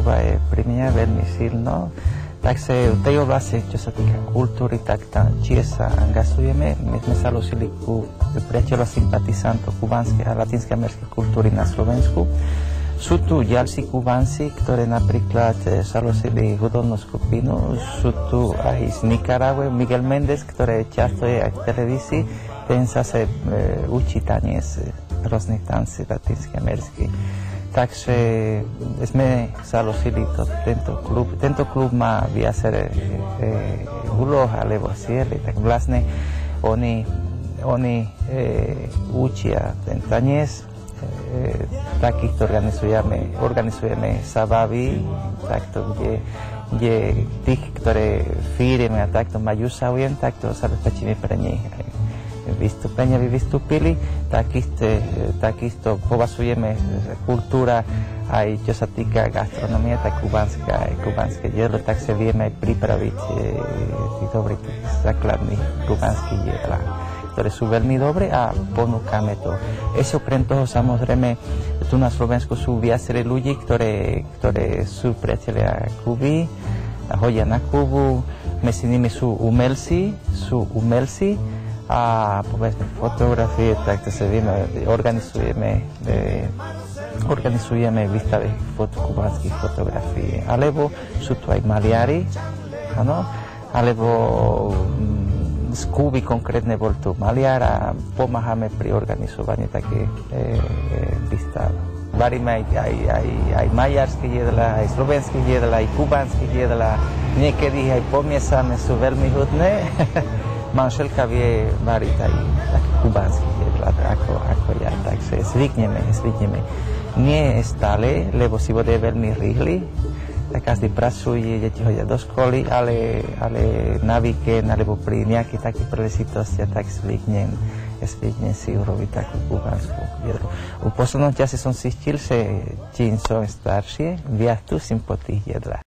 Kuba je pri mňa veľmi silno. Tak sa v tej oblasti, čo sa týka kultúry, tak tam tiež sa angažujeme. My sme sa losili ku priateľa sympatizantov kubanskej a latinskoamerickej kultúry na Slovensku. Sú tu ďalší Kubánci, ktorí napríklad založili hudobnú skupinu. Sú tu aj z Nicaragua, Miguel Méndez, ktorý často je aj v televízii. Ten zase učí taniec, rôznych tancí latinskoamerických. Takže sme založili tento klub. Tento klub má viaceré úloh alebo cieľe, tak vlastne oni učia ten taniec. Takýchto organizujeme zábavy, takto, kde tých, ktoré firmy a takto majú záujem, takto zabezpečíme pre nich vystúpenia, vystúpili. Takisto považujeme kultúra aj čo sa týka gastronomie, tak kubánske jedlo, tak sa vieme pripraviť tých dobrých základných kubánskych jedlá, ktoré sú veľmi dobré a ponúkame to. Ešte okrem toho, samozrejme, tu na Slovensku sú viacerí ľudí, ktorí sú priatelia Kuby a chodia na Kubu. Medzi nimi sú umelci a povedzme fotografie, tak to sa vieme, organizujeme výstavy kubánskych fotografií. Alebo sú tu aj maliari, áno, alebo z Kuby konkrétne bol tu maliar a pomáhame pri organizovaní také výstav. Varíme aj maďarské jedlá, aj slovenské jedlá, aj kubánske jedlá. Niekedy aj pomiešame, sú veľmi hudné. Manželka vie variť aj také kubánske jedlá, ako ja, takže zvykneme. Nie stále, lebo si bude veľmi rýchly. Každý pracuje, deti chodia do školy, ale na víkend alebo pri nejakých takých príležitostiach tak zvyknem si urobiť takú kubánsku jedlu. V poslednom čase som zistil, že čím som starší, viac tu som po tých jedlách.